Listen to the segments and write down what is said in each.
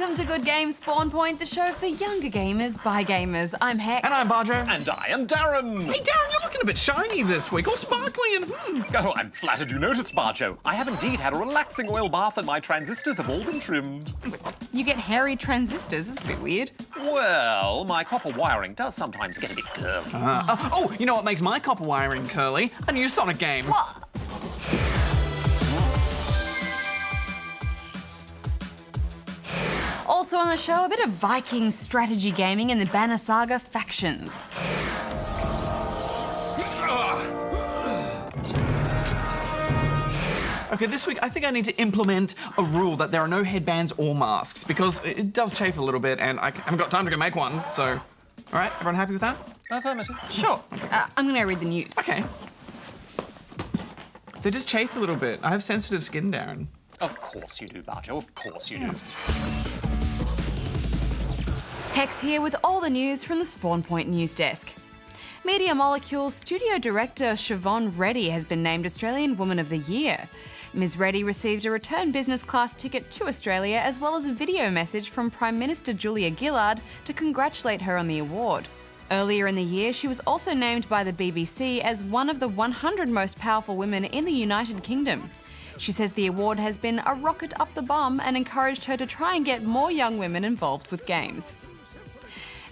Welcome to Good Games Spawn Point, the show for younger gamers by gamers. I'm Hex. And I'm Bajo. And I am D.A.R.R.E.N. Hey, Darren, you're looking a bit shiny this week, all sparkly and Oh, I'm flattered you noticed, Bajo. I have indeed had a relaxing oil bath and my transistors have all been trimmed. You get hairy transistors, that's a bit weird. Well, my copper wiring does sometimes get a bit curly. Oh, you know what makes my copper wiring curly? A new Sonic game. What? Also on the show, a bit of Viking strategy gaming in the Banner Saga factions. Okay, this week I think I need to implement a rule that there are no headbands or masks because it does chafe a little bit and I haven't got time to go make one, so... All right, everyone happy with that? Affirmative. Sure. I'm gonna read the news. Okay. They just chafe a little bit. I have sensitive skin, Darren. Of course you do, Bajo. Of course you do. Hex here with all the news from the Spawn Point news desk. Media Molecule's studio director Siobhan Ready has been named Australian Woman of the Year. Ms. Ready received a return business class ticket to Australia as well as a video message from Prime Minister Julia Gillard to congratulate her on the award. Earlier in the year, she was also named by the BBC as one of the 100 most powerful women in the United Kingdom. She says the award has been a rocket up the bum and encouraged her to try and get more young women involved with games.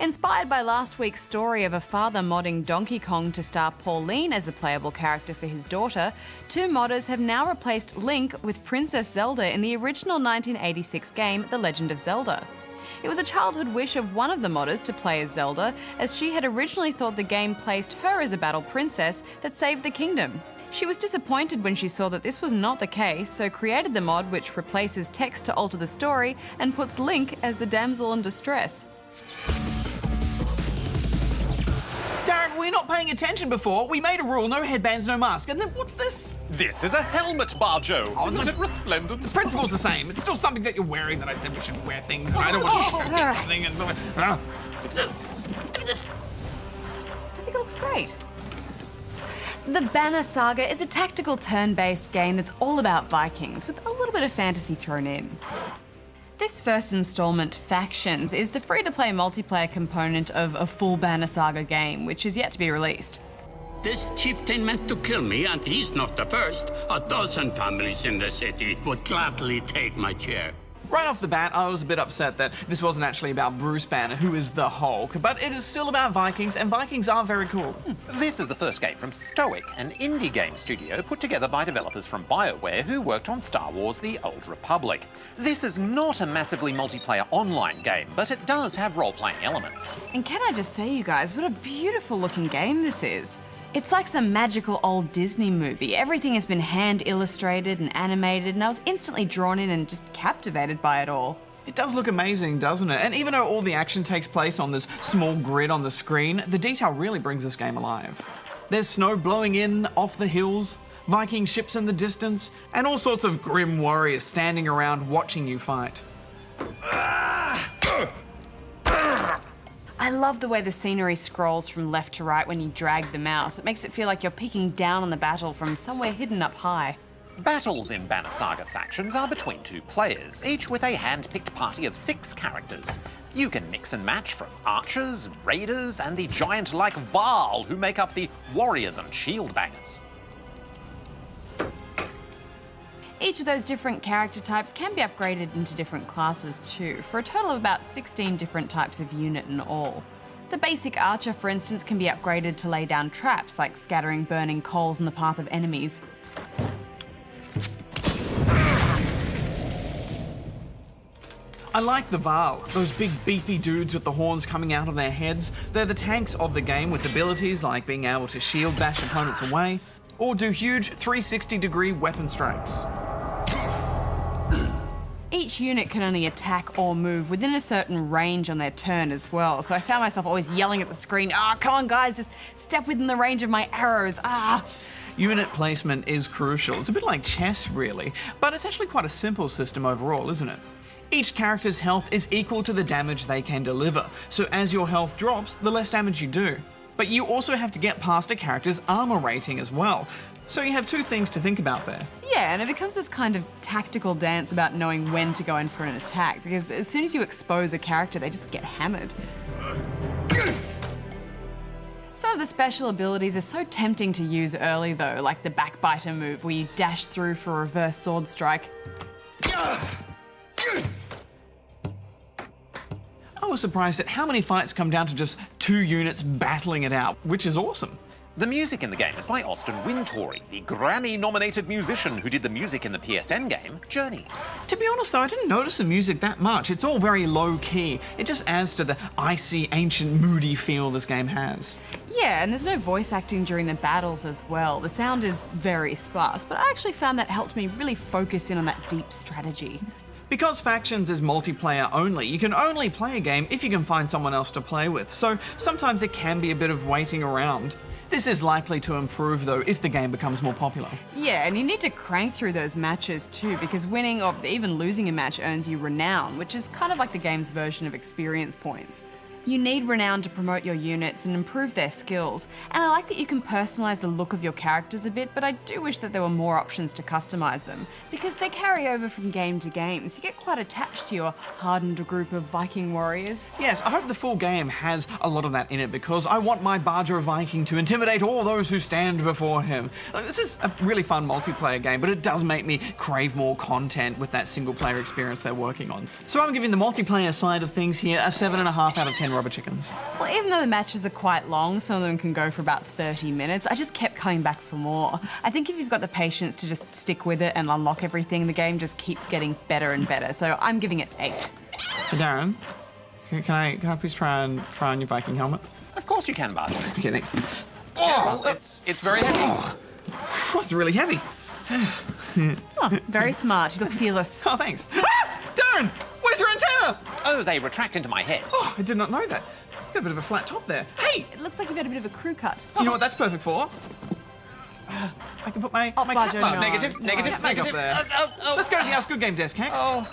Inspired by last week's story of a father modding Donkey Kong to star Pauline as the playable character for his daughter, two modders have now replaced Link with Princess Zelda in the original 1986 game The Legend of Zelda. It was a childhood wish of one of the modders to play as Zelda, as she had originally thought the game placed her as a battle princess that saved the kingdom. She was disappointed when she saw that this was not the case, so created the mod which replaces text to alter the story and puts Link as the damsel in distress. Darren, we're not paying attention before. We made a rule, no headbands, no mask. And then what's this? This is a helmet, Bajo. Isn't look. it resplendent? The principle's the same. It's still something that you're wearing that I said we should wear things. And I don't want you to get something and... Look at this. Look at this. I think it looks great. The Banner Saga is a tactical turn-based game that's all about Vikings, with a little bit of fantasy thrown in. This first installment, Factions, is the free-to-play multiplayer component of a full Banner Saga game, which is yet to be released. This chieftain meant to kill me, and he's not the first. 12 families in the city would gladly take my chair. Right off the bat, I was a bit upset that this wasn't actually about Bruce Banner, who is the Hulk, but it is still about Vikings, and Vikings are very cool. This is the first game from Stoic, an indie game studio put together by developers from BioWare who worked on Star Wars: The Old Republic. This is not a massively multiplayer online game, but it does have role-playing elements. And can I just say, you guys, what a beautiful looking game this is. It's like some magical old Disney movie. Everything has been hand illustrated and animated, and I was instantly drawn in and just captivated by it all. It does look amazing, doesn't it? And even though all the action takes place on this small grid on the screen, the detail really brings this game alive. There's snow blowing in off the hills, Viking ships in the distance, and all sorts of grim warriors standing around watching you fight. I love the way the scenery scrolls from left to right when you drag the mouse. It makes it feel like you're peeking down on the battle from somewhere hidden up high. Battles in Banner Saga Factions are between two players, each with a hand-picked party of 6 characters. You can mix and match from archers, raiders, and the giant-like Varl who make up the warriors and shield bangers. Each of those different character types can be upgraded into different classes too, for a total of about 16 different types of unit in all. The basic archer, for instance, can be upgraded to lay down traps, like scattering burning coals in the path of enemies. I like the Varl, those big beefy dudes with the horns coming out of their heads. They're the tanks of the game with abilities like being able to shield bash opponents away, or do huge 360-degree weapon strikes. Each unit can only attack or move within a certain range on their turn as well, so I found myself always yelling at the screen, come on guys, just step within the range of my arrows, Unit placement is crucial. It's a bit like chess, really, but it's actually quite a simple system overall, isn't it? Each character's health is equal to the damage they can deliver, so as your health drops, the less damage you do. But you also have to get past a character's armor rating as well. So you have two things to think about there. Yeah, and it becomes this kind of tactical dance about knowing when to go in for an attack, because as soon as you expose a character, they just get hammered. Some of the special abilities are so tempting to use early though, like the backbiter move where you dash through for a reverse sword strike. I was surprised at how many fights come down to just 2 units battling it out, which is awesome. The music in the game is by Austin Wintory, the Grammy-nominated musician who did the music in the PSN game, Journey. To be honest though, I didn't notice the music that much. It's all very low-key. It just adds to the icy, ancient, moody feel this game has. Yeah, and there's no voice acting during the battles as well. The sound is very sparse, but I actually found that helped me really focus in on that deep strategy. Because Factions is multiplayer only, you can only play a game if you can find someone else to play with, so sometimes it can be a bit of waiting around. This is likely to improve though if the game becomes more popular. Yeah, and you need to crank through those matches too, because winning or even losing a match earns you renown, which is kind of like the game's version of experience points. You need renown to promote your units and improve their skills, and I like that you can personalise the look of your characters a bit, but I do wish that there were more options to customise them, because they carry over from game to game, so you get quite attached to your hardened group of Viking warriors. Yes, I hope the full game has a lot of that in it, because I want my Barger Viking to intimidate all those who stand before him. This is a really fun multiplayer game, but it does make me crave more content with that single player experience they're working on. So I'm giving the multiplayer side of things here a 7.5 out of 10 rubber chickens. Well, even though the matches are quite long, some of them can go for about 30 minutes, I just kept coming back for more. I think if you've got the patience to just stick with it and unlock everything, the game just keeps getting better and better, so I'm giving it 8. Hey Darren, can I please try on your Viking helmet? Of course you can, Bud. Okay, thanks. Oh, it's very heavy. Oh, it's really heavy. Oh, very smart. You look fearless. Oh, thanks. Ah! Darren, where's your antenna? Oh, they retract into my head. Oh, I did not know that. Got a bit of a flat top there. Hey! It looks like you've had a bit of a crew cut. You know what that's perfect for? I can put my Oh, my Bajo, cat no. Negative, negative, cat back up negative. there. Let's go to the Ask Good Game desk, Hex. Oh,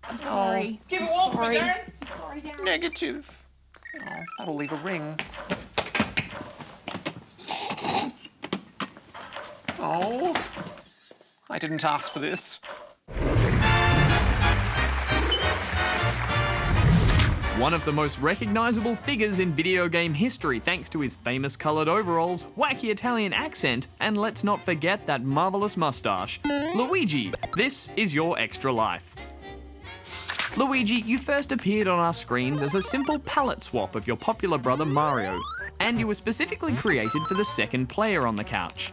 I'm sorry. Give I'm it all for me, sorry. Darren. I'm sorry, Darren. negative. Oh, that'll leave a ring. Oh, I didn't ask for this. One of the most recognisable figures in video game history thanks to his famous coloured overalls, wacky Italian accent, and let's not forget that marvellous moustache. Luigi, this is your extra life. Luigi, you first appeared on our screens as a simple palette swap of your popular brother Mario, and you were specifically created for the second player on the couch.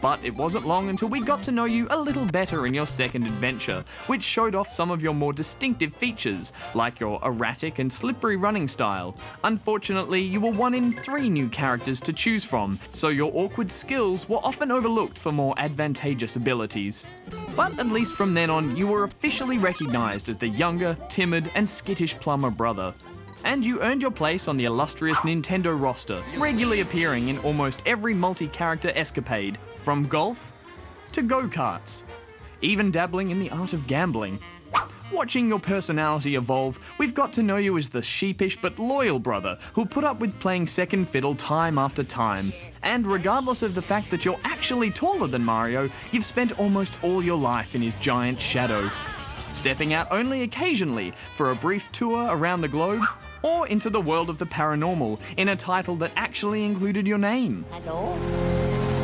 But it wasn't long until we got to know you a little better in your second adventure, which showed off some of your more distinctive features, like your erratic and slippery running style. Unfortunately, you were one in 3 new characters to choose from, so your awkward skills were often overlooked for more advantageous abilities. But at least from then on, you were officially recognised as the younger, timid, and skittish plumber brother. And you earned your place on the illustrious Nintendo roster, regularly appearing in almost every multi-character escapade, from golf to go-karts, even dabbling in the art of gambling. Watching your personality evolve, we've got to know you as the sheepish but loyal brother who'll put up with playing second fiddle time after time. And regardless of the fact that you're actually taller than Mario, you've spent almost all your life in his giant shadow, stepping out only occasionally for a brief tour around the globe, or into the world of the paranormal in a title that actually included your name. Hello?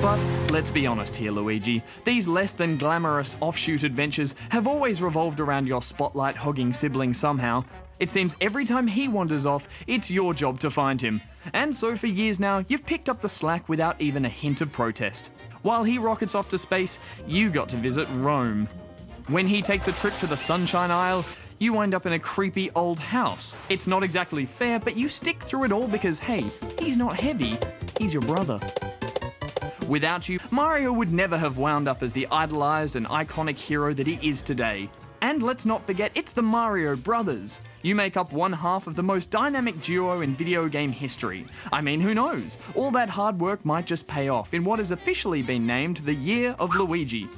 But let's be honest here, Luigi. These less than glamorous offshoot adventures have always revolved around your spotlight-hogging sibling somehow. It seems every time he wanders off, it's your job to find him. And so for years now, you've picked up the slack without even a hint of protest. While he rockets off to space, you got to visit Rome. When he takes a trip to the Sunshine Isle, you wind up in a creepy old house. It's not exactly fair, but you stick through it all because, hey, he's not heavy, he's your brother. Without you, Mario would never have wound up as the idolised and iconic hero that he is today. And let's not forget, it's the Mario brothers. You make up one half of the most dynamic duo in video game history. I mean, who knows? All that hard work might just pay off in what has officially been named the Year of Luigi,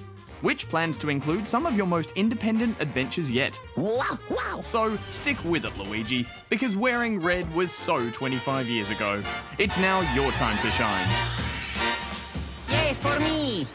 which plans to include some of your most independent adventures yet. Wow. So stick with it, Luigi, because wearing red was so 25 years ago. It's now your time to shine. Yay, Hooray for me!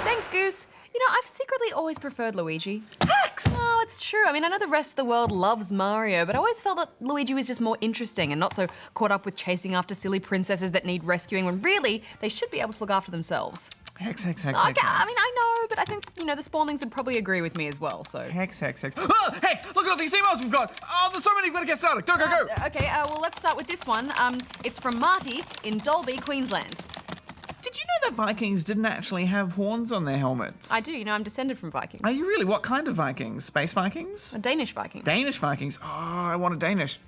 Thanks, Goose. You know, I've secretly always preferred Luigi. Hex! No, it's true. I mean, I know the rest of the world loves Mario, but I always felt that Luigi was just more interesting and not so caught up with chasing after silly princesses that need rescuing when really they should be able to look after themselves. Hex. Okay, I mean, I know, but I think, you know, the Spawnlings would probably agree with me as well, so... Hex. Oh, Hex! Look at all these emails we've got! Oh, there's so many, we've got to get started. Go! Okay, well, let's start with this one. It's from Marty in Dalby, Queensland. Did you know that Vikings didn't actually have horns on their helmets? I do, you know, I'm descended from Vikings. Are you really? What kind of Vikings? Space Vikings? A Danish Viking. Danish Vikings? Oh, I want a Danish.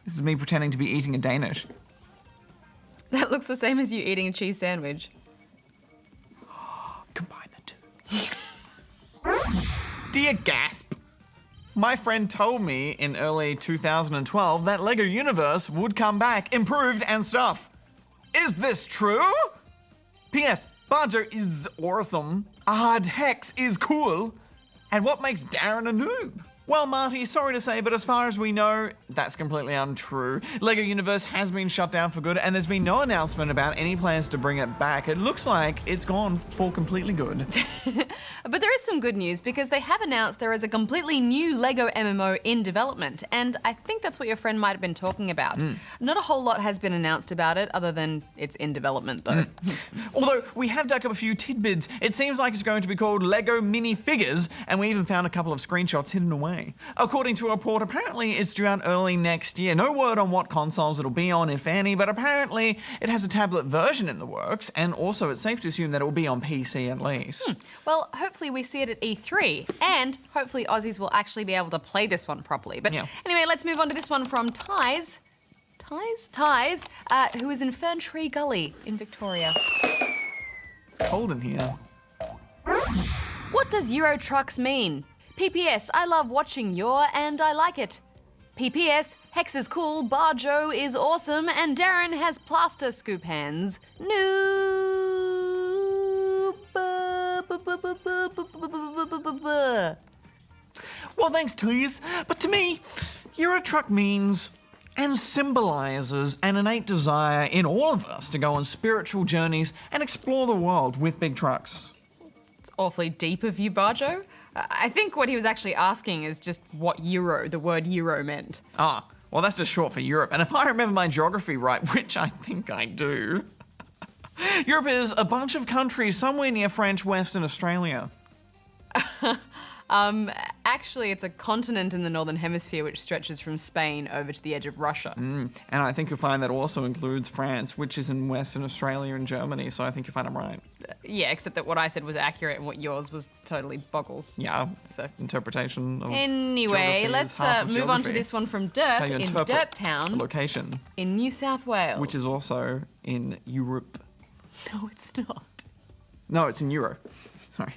This is me pretending to be eating a Danish. That looks the same as you eating a cheese sandwich. Combine the two. Dear Gasp, my friend told me in early 2012 that LEGO Universe would come back, improved and stuff. Is this true? P.S. Bajo is awesome. Hex is cool. And what makes D.A.R.R.E.N a noob? Well, Marty, sorry to say, but as far as we know, that's completely untrue. LEGO Universe has been shut down for good, and there's been no announcement about any plans to bring it back. It looks like it's gone for completely good. But there is some good news because they have announced there is a completely new LEGO MMO in development, and I think that's what your friend might have been talking about. Not a whole lot has been announced about it, other than it's in development, though. Although, we have dug up a few tidbits. It seems like it's going to be called LEGO Minifigures, and we even found a couple of screenshots hidden away. According to a report, apparently it's due out early next year. No word on what consoles it'll be on, if any, but apparently it has a tablet version in the works, and also it's safe to assume that it will be on PC at least. Well, hopefully we see it at E3, and hopefully Aussies will actually be able to play this one properly. But anyway, let's move on to this one from Ties, who is in Fern Tree Gully in Victoria. It's cold in here. What does Euro Trucks mean? PPS, I love watching your and I like it. PPS, Hex is cool, Bajo is awesome, and D.A.R.R.E.N has plaster scoop hands. Well, thanks, Tease. But to me, Euro Truck means and symbolizes an innate desire in all of us to go on spiritual journeys and explore the world with big trucks. It's awfully deep of you, Bajo. I think what he was actually asking is just what the word Euro meant. Ah, well, that's just short for Europe. And if I remember my geography right, which I think I do, Europe is a bunch of countries somewhere near French Western Australia. Actually, it's a continent in the Northern Hemisphere which stretches from Spain over to the edge of Russia. And I think you'll find that also includes France, which is in Western Australia and Germany, so I think you'll find I'm right. Yeah, except that what I said was accurate and what yours was totally boggles. Yeah, so interpretation of Anyway, let's move on to this one from D.A.R.R.E. in D.A.R.R.E. Town. Location. In New South Wales. Which is also in Europe. No, it's not. No, it's in Euro. Sorry.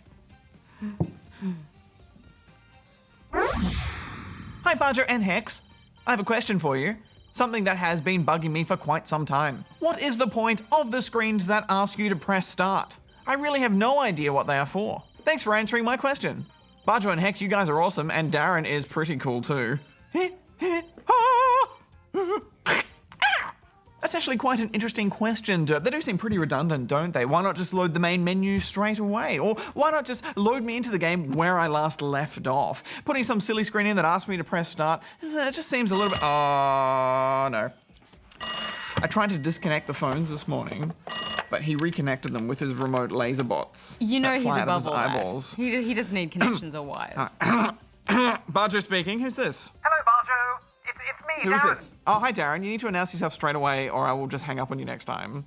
Hi, Bajo and Hex. I have a question for you. Something that has been bugging me for quite some time. What is the point of the screens that ask you to press start? I really have no idea what they are for. Thanks for answering my question. Bajo and Hex, you guys are awesome, and D.A.R.R.E.N is pretty cool too. That's actually quite an interesting question, D.A.R.R.E.N. They do seem pretty redundant, don't they? Why not just load the main menu straight away? Or why not just load me into the game where I last left off? Putting some silly screen in that asks me to press start, it just seems a little bit... Oh, no. I tried to disconnect the phones this morning, but he reconnected them with his remote laser bots. You know that he's fly out of above his all eyeballs. that. He doesn't need connections or wires. Bajo speaking. Who's this? Hello, Bajo. It's me, Who is D.A.R.R.E.N. this? Oh, hi, D.A.R.R.E.N. You need to announce yourself straight away, or I will just hang up on you next time.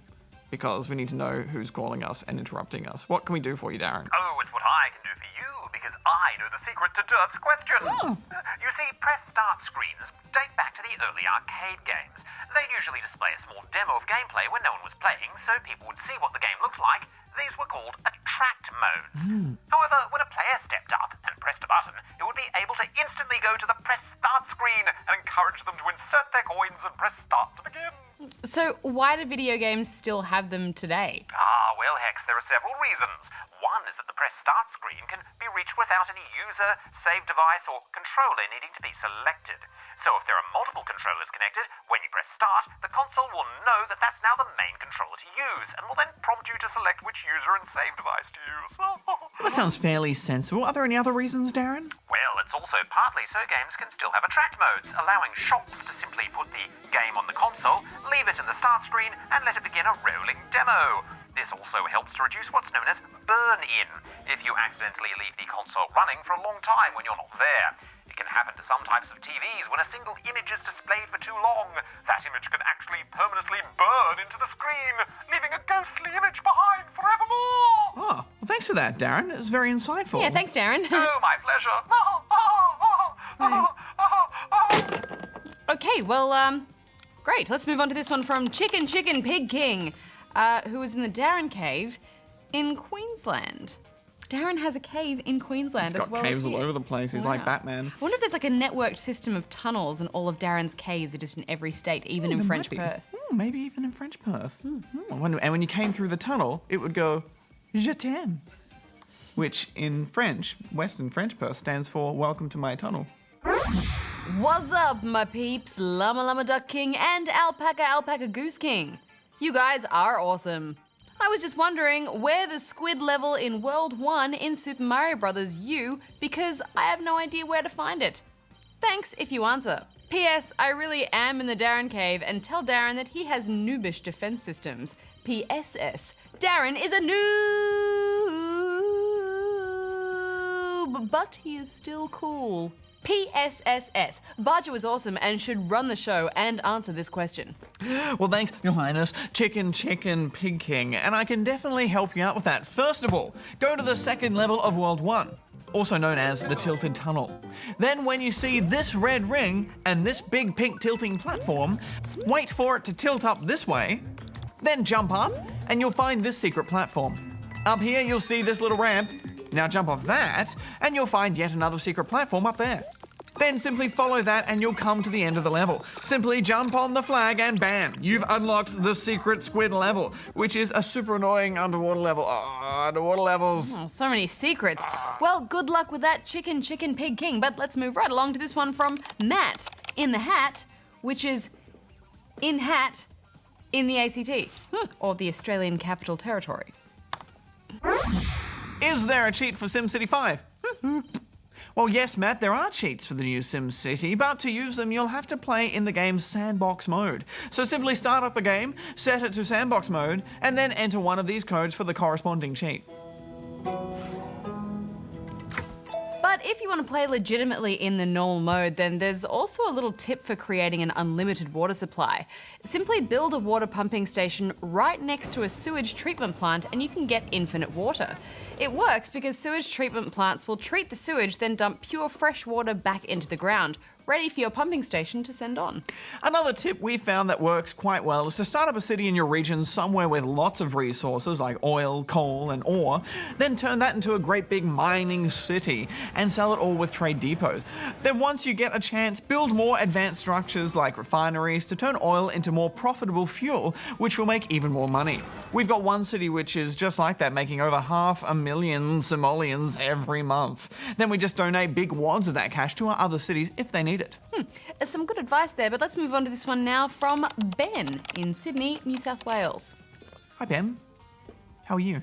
Because we need to know who's calling us and interrupting us. What can we do for you, D.A.R.R.E.N.? Oh, it's what I can do for you, because I know the secret to D.A.R.R.E.'s question. Oh. You see, press start screens date back to the early arcade games. They'd usually display a small demo of gameplay when no one was playing, so people would see what the game looked like. These were called attract modes. However, when a player stepped up and pressed a button, it would be able to instantly go to the press start screen and encourage them to insert their coins and press start to begin. So why do video games still have them today? Well, Hex, there are several reasons. One is that the press start screen can be reached without any user, save device, or controller needing to be selected. So if there are multiple controllers connected, when you press start, the console will know that that's now the main controller to use, and will then prompt you to select which user and save device to use. That sounds fairly sensible. Are there any other reasons, Darren? Well, it's also partly so games can still have attract modes, allowing shops to simply put the game on the console, leave it in the start screen, and let it begin a rolling demo. This also helps to reduce what's known as burn-in, if you accidentally leave the console running for a long time when you're not there. It can happen to some types of TVs when a single image is displayed for too long. That image can actually permanently burn into the screen, leaving a ghostly image behind forevermore. Oh, well, thanks for that, Darren. It's very insightful. Yeah, thanks, Darren. Oh, my pleasure. Okay, well, great. Let's move on to this one from Chicken Pig King, who is in the Darren Cave in Queensland. Darren has a cave in Queensland He's as well got caves as all here. over the place. He's like Batman. I wonder if there's like a networked system of tunnels and all of Darren's caves are just in every state, even in There French might be. Perth. Maybe even in French Perth. And when you came through the tunnel, it would go, Je t'aime, which in French, Western French Perth, stands for Welcome to my tunnel. What's up, my peeps? Llama Duck King and Alpaca Goose King. You guys are awesome. I was just wondering where the squid level in World 1 in Super Mario Bros. U, because I have no idea where to find it. Thanks if you answer. P.S. I really am in the Darren Cave, and tell Darren that he has noobish defense systems. P.S.S. Darren is a noob, but he is still cool. P.S.S.S. Bajo is awesome and should run the show and answer this question. Well, thanks, Your Highness, Chicken Pig King, and I can definitely help you out with that. First of all, go to the second level of World 1, also known as the Tilted Tunnel. Then when you see this red ring and this big pink tilting platform, wait for it to tilt up this way, then jump up and you'll find this secret platform. Up here you'll see this little ramp. Now jump off that, and you'll find yet another secret platform up there. Then simply follow that and you'll come to the end of the level. Simply jump on the flag and bam, you've unlocked the secret squid level, which is a super annoying underwater level. Underwater levels. Oh, so many secrets. Well, good luck with that, Chicken Pig King. But let's move right along to this one from Matt in the Hat, which is in Hat in the ACT, or the Australian Capital Territory. Is there a cheat for SimCity 5? Well, yes, Matt, there are cheats for the new SimCity, but to use them, you'll have to play in the game's sandbox mode. So simply start up a game, set it to sandbox mode, and then enter one of these codes for the corresponding cheat. But if you want to play legitimately in the normal mode, then there's also a little tip for creating an unlimited water supply. Simply build a water pumping station right next to a sewage treatment plant and you can get infinite water. It works because sewage treatment plants will treat the sewage, then dump pure fresh water back into the ground, ready for your pumping station to send on. Another tip we found that works quite well is to start up a city in your region somewhere with lots of resources like oil, coal and ore, then turn that into a great big mining city and sell it all with trade depots. Then once you get a chance, build more advanced structures like refineries to turn oil into more profitable fuel, which will make even more money. We've got one city which is just like that, making over 500,000 simoleons every month. Then we just donate big wads of that cash to our other cities if they need it. Some good advice there, but let's move on to this one now from Ben in Sydney, New South Wales. Hi Ben, how are you?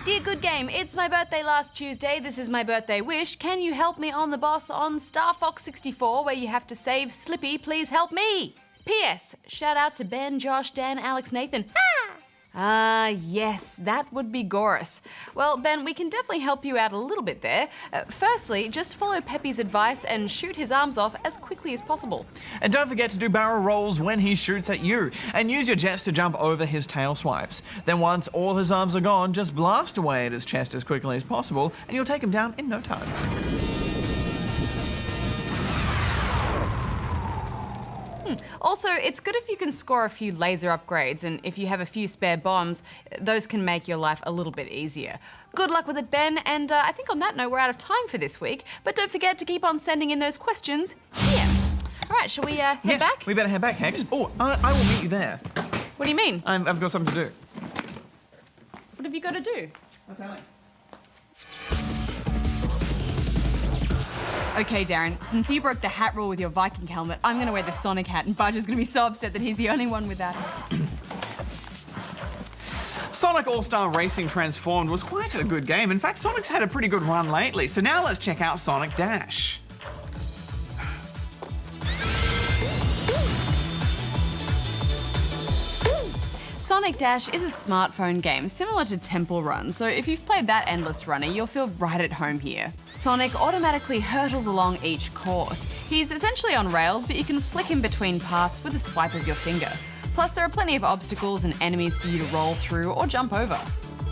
Dear Good Game, it's my birthday last Tuesday. This is my birthday wish. Can you help me on the boss on Star Fox 64 where you have to save Slippy? Please help me. P.S. Shout out to Ben, Josh, Dan, Alex, Nathan. Yes, that would be Gorus. Well, Ben, we can definitely help you out a little bit there. Firstly, just follow Peppy's advice and shoot his arms off as quickly as possible. And don't forget to do barrel rolls when he shoots at you, and use your jets to jump over his tail swipes. Then once all his arms are gone, just blast away at his chest as quickly as possible, and you'll take him down in no time. Also, it's good if you can score a few laser upgrades, and if you have a few spare bombs, those can make your life a little bit easier. Good luck with it, Ben, and I think on that note, we're out of time for this week, but don't forget to keep on sending in those questions here. All right, shall we head back? We better head back, Hex. Oh, I will meet you there. What do you mean? I've got something to do. What have you got to do? Okay, Darren, since you broke the hat rule with your Viking helmet, I'm going to wear the Sonic hat, and Budge is going to be so upset that he's the only one without it. Sonic All-Star Racing Transformed was quite a good game. In fact, Sonic's had a pretty good run lately. So now let's check out Sonic Dash. Sonic Dash is a smartphone game similar to Temple Run, so if you've played that endless runner, you'll feel right at home here. Sonic automatically hurtles along each course. He's essentially on rails, but you can flick him between paths with a swipe of your finger. Plus, there are plenty of obstacles and enemies for you to roll through or jump over.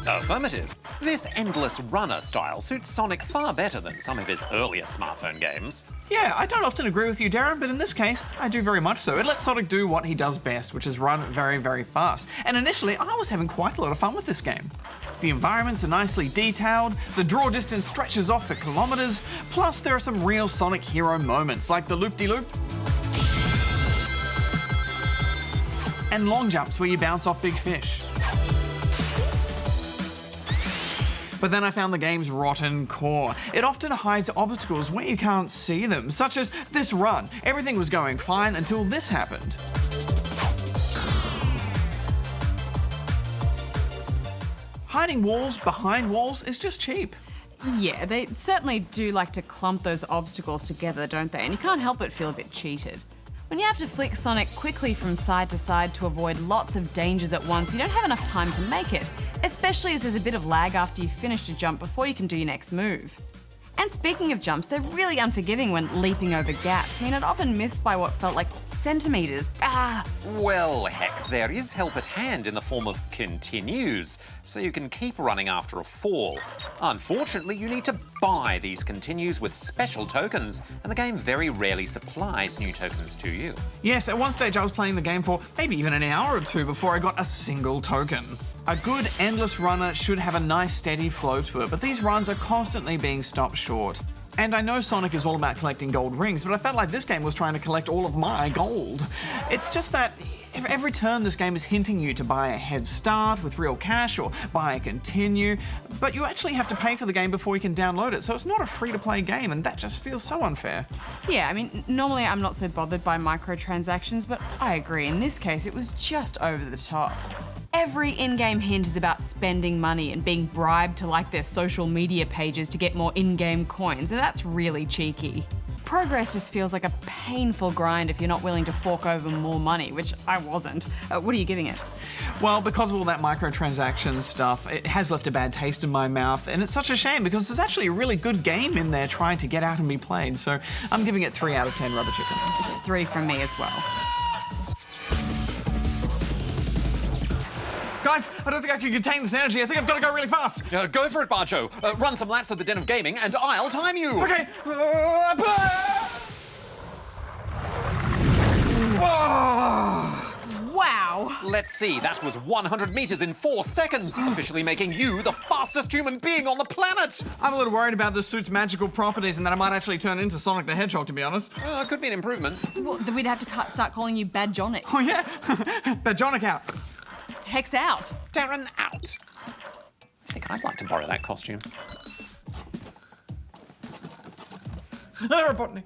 Affirmative. This endless runner style suits Sonic far better than some of his earlier smartphone games. Yeah, I don't often agree with you, Darren, but in this case, I do very much so. It lets Sonic do what he does best, which is run very, very fast. And initially, I was having quite a lot of fun with this game. The environments are nicely detailed, the draw distance stretches off for kilometers, plus there are some real Sonic hero moments, like the loop-de-loop, and long jumps where you bounce off big fish. But then I found the game's rotten core. It often hides obstacles where you can't see them, such as this run. Everything was going fine until this happened. Hiding walls behind walls is just cheap. Yeah, they certainly do like to clump those obstacles together, don't they? And you can't help but feel a bit cheated. When you have to flick Sonic quickly from side to side to avoid lots of dangers at once, you don't have enough time to make it, especially as there's a bit of lag after you've finished a jump before you can do your next move. And speaking of jumps, they're really unforgiving when leaping over gaps. I mean, I'd often missed by what felt like centimetres. Well, Hex, there is help at hand in the form of continues, so you can keep running after a fall. Unfortunately, you need to buy these continues with special tokens, and the game very rarely supplies new tokens to you. Yes, at one stage I was playing the game for maybe even an hour or two before I got a single token. A good endless runner should have a nice steady flow to it, but these runs are constantly being stopped short. And I know Sonic is all about collecting gold rings, but I felt like this game was trying to collect all of my gold. It's just that every turn this game is hinting you to buy a head start with real cash or buy a continue, but you actually have to pay for the game before you can download it, so it's not a free-to-play game, and that just feels so unfair. Yeah, I mean, normally I'm not so bothered by microtransactions, but I agree, in this case it was just over the top. Every in-game hint is about spending money and being bribed to like their social media pages to get more in-game coins, and that's really cheeky. Progress just feels like a painful grind if you're not willing to fork over more money, which I wasn't. What are you giving it? Well, because of all that microtransaction stuff, it has left a bad taste in my mouth, and it's such a shame because there's actually a really good game in there trying to get out and be played, so I'm giving it 3 out of 10 rubber chickens. It's 3 from me as well. Guys, I don't think I can contain this energy. I think I've got to go really fast. Go for it, Bajo. Run some laps of the Den of Gaming, and I'll time you. Okay. Wow! Let's see, that was 100 meters in 4 seconds, officially making you the fastest human being on the planet. I'm a little worried about this suit's magical properties and that I might actually turn into Sonic the Hedgehog, to be honest. It could be an improvement. Well, then we'd have to start calling you Badjonic. Oh, yeah? Badjonic out. Hex out. Darren out. I think I'd like to borrow that costume. Robotnik.